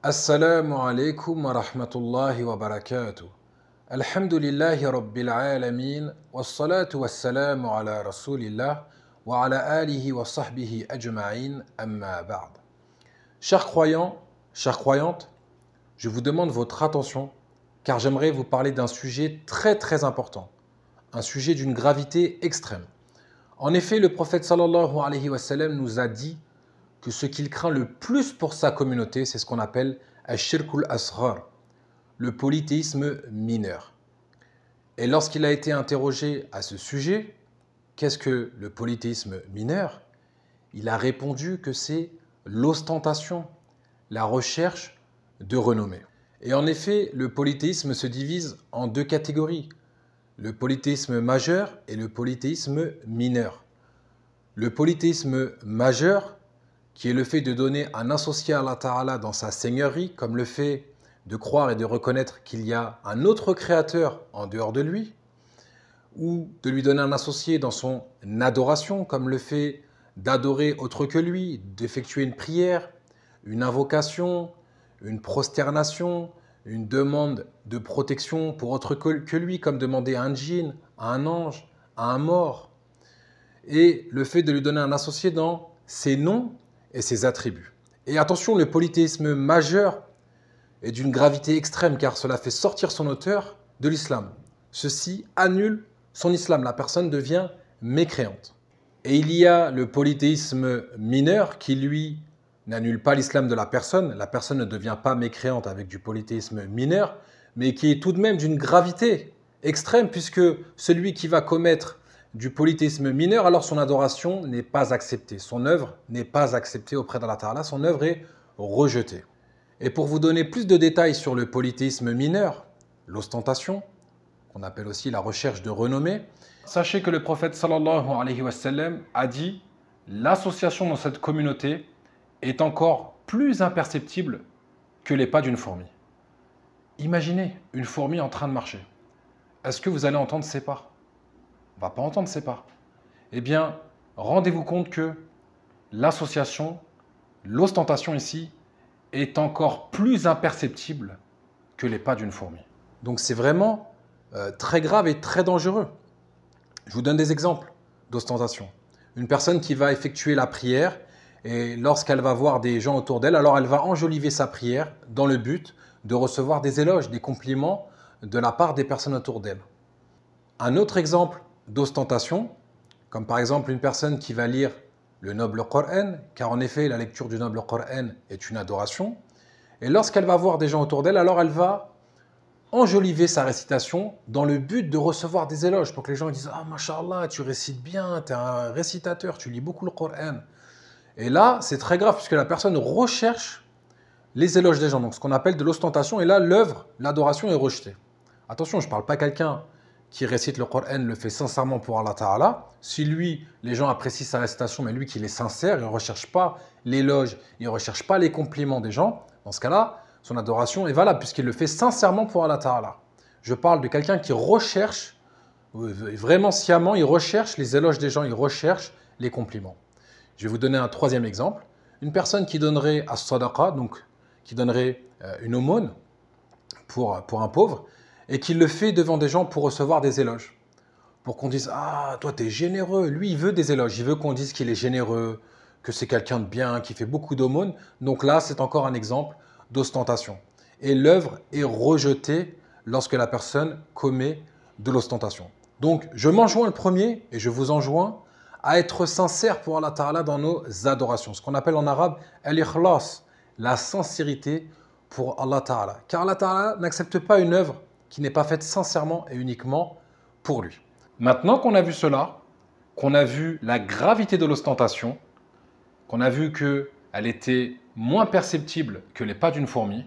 Assalamu alaikum wa rahmatullahi wa barakatuh. Alhamdulillahi rabbil alamin. Wassalatu wassalamu ala rasulillah wa ala alihi wa sahbihi ajma'in amma ba'd. Chers croyants, chères croyantes, je vous demande votre attention car j'aimerais vous parler d'un sujet très important, un sujet d'une gravité extrême. En effet, le prophète sallallahu alayhi wa sallam nous a dit que ce qu'il craint le plus pour sa communauté, c'est ce qu'on appelle Ash-Shirkul Asghar, le polythéisme mineur. Et lorsqu'il a été interrogé à ce sujet, qu'est-ce que le polythéisme mineur? Il a répondu que c'est l'ostentation, la recherche de renommée. Et en effet, le polythéisme se divise en deux catégories, le polythéisme majeur et le polythéisme mineur. Le polythéisme majeur, qui est le fait de donner un associé à Allah Ta'ala dans sa seigneurie, comme le fait de croire et de reconnaître qu'il y a un autre créateur en dehors de lui, ou de lui donner un associé dans son adoration, comme le fait d'adorer autre que lui, d'effectuer une prière, une invocation, une prosternation, une demande de protection pour autre que lui, comme demander à un djinn, à un ange, à un mort, et le fait de lui donner un associé dans ses noms et ses attributs. Et attention, le polythéisme majeur est d'une gravité extrême car cela fait sortir son auteur de l'islam. Ceci annule son islam, la personne devient mécréante. Et il y a le polythéisme mineur qui, lui, n'annule pas l'islam de la personne ne devient pas mécréante avec du polythéisme mineur, mais qui est tout de même d'une gravité extrême puisque celui qui va commettre du polythéisme mineur, alors son adoration n'est pas acceptée, son œuvre n'est pas acceptée auprès d'Allah Ta'ala, son œuvre est rejetée. Et pour vous donner plus de détails sur le polythéisme mineur, l'ostentation, qu'on appelle aussi la recherche de renommée, sachez que le prophète sallallahu alayhi wa sallam a dit « L'association dans cette communauté est encore plus imperceptible que les pas d'une fourmi. » Imaginez une fourmi en train de marcher. Est-ce que vous allez entendre ses pas? On ne va pas entendre ses pas. Eh bien, rendez-vous compte que l'association, l'ostentation ici, est encore plus imperceptible que les pas d'une fourmi. Donc c'est vraiment très grave et très dangereux. Je vous donne des exemples d'ostentation. Une personne qui va effectuer la prière et lorsqu'elle va voir des gens autour d'elle, alors elle va enjoliver sa prière dans le but de recevoir des éloges, des compliments de la part des personnes autour d'elle. Un autre exemple d'ostentation, comme par exemple une personne qui va lire le noble Coran, car en effet la lecture du noble Coran est une adoration, et lorsqu'elle va voir des gens autour d'elle, alors elle va enjoliver sa récitation dans le but de recevoir des éloges, pour que les gens disent « Ah, mashallah, tu récites bien, tu es un récitateur, tu lis beaucoup le Coran ». Et là, c'est très grave, puisque la personne recherche les éloges des gens, donc ce qu'on appelle de l'ostentation, et là, l'œuvre, l'adoration est rejetée. Attention, je ne parle pas quelqu'un qui récite le Coran le fait sincèrement pour Allah Ta'ala. Si lui, les gens apprécient sa récitation, mais lui qu'il est sincère, il ne recherche pas l'éloge, il ne recherche pas les compliments des gens, dans ce cas-là, son adoration est valable puisqu'il le fait sincèrement pour Allah Ta'ala. Je parle de quelqu'un qui recherche, vraiment sciemment, il recherche les éloges des gens, il recherche les compliments. Je vais vous donner un troisième exemple. Une personne qui donnerait à sadaqa, donc qui donnerait une aumône pour un pauvre, et qui le fait devant des gens pour recevoir des éloges. Pour qu'on dise « Ah, toi, t'es généreux ». Lui, il veut des éloges. Il veut qu'on dise qu'il est généreux, que c'est quelqu'un de bien, qui fait beaucoup d'aumônes. Donc là, c'est encore un exemple d'ostentation. Et l'œuvre est rejetée lorsque la personne commet de l'ostentation. Donc, je m'enjoins le premier et je vous enjoins à être sincère pour Allah Ta'ala dans nos adorations. Ce qu'on appelle en arabe « al-ikhlas », la sincérité pour Allah Ta'ala. Car Allah Ta'ala n'accepte pas une œuvre qui n'est pas faite sincèrement et uniquement pour lui. Maintenant qu'on a vu cela, qu'on a vu la gravité de l'ostentation, qu'on a vu qu'elle était moins perceptible que les pas d'une fourmi,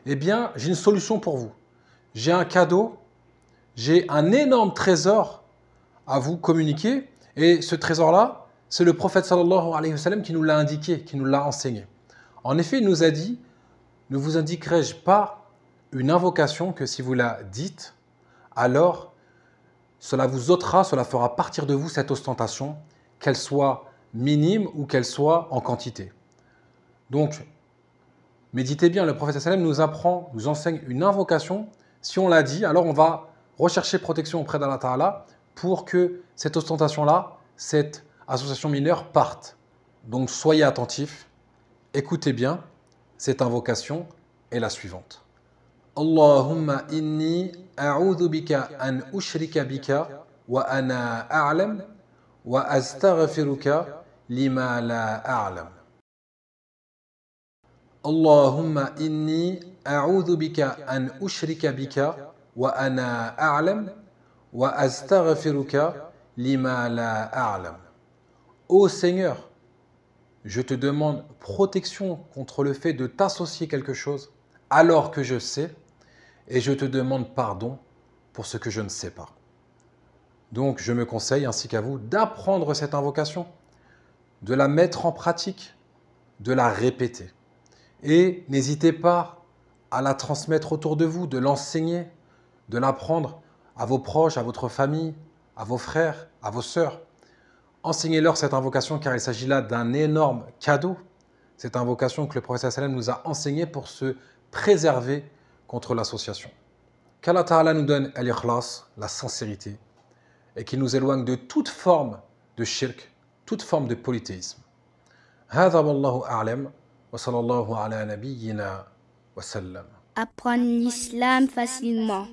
eh bien, j'ai une solution pour vous. J'ai un cadeau, j'ai un énorme trésor à vous communiquer, et ce trésor-là, c'est le prophète sallallahu alayhi wa sallam qui nous l'a indiqué, qui nous l'a enseigné. En effet, il nous a dit « Ne vous indiquerai-je pas une invocation que si vous la dites, alors cela vous ôtera, cela fera partir de vous cette ostentation, qu'elle soit minime ou qu'elle soit en quantité. » Donc, Méditez bien, le prophète sallam nous apprend, nous enseigne une invocation. Si on l'a dit, alors on va rechercher protection auprès d'Allah Ta'ala pour que cette ostentation-là, cette association mineure parte. Donc soyez attentifs, écoutez bien, cette invocation est la suivante. Allahumma inni a'udhu bika an ushrika bika wa ana a'lam wa astaghfiruka lima la a'lam. Allahumma inni a'udhu bika an ushrika bika wa ana a'lam wa astaghfiruka lima la a'lam. Ô Seigneur, je te demande protection contre le fait de t'associer quelque chose alors que je sais, et je te demande pardon pour ce que je ne sais pas. Donc je me conseille, ainsi qu'à vous, d'apprendre cette invocation, de la mettre en pratique, de la répéter. Et n'hésitez pas à la transmettre autour de vous, de l'enseigner, de l'apprendre à vos proches, à votre famille, à vos frères, à vos sœurs. Enseignez-leur cette invocation car il s'agit là d'un énorme cadeau. Cette invocation que le prophète sallam nous a enseignée pour se préserver contre l'association. Qu'Allah Ta'ala nous donne al-ikhlas, la sincérité, et qu'il nous éloigne de toute forme de shirk, toute forme de polythéisme. هذا والله أعلم وصلى الله على نبينا وسلم. Apprendre l'islam facilement.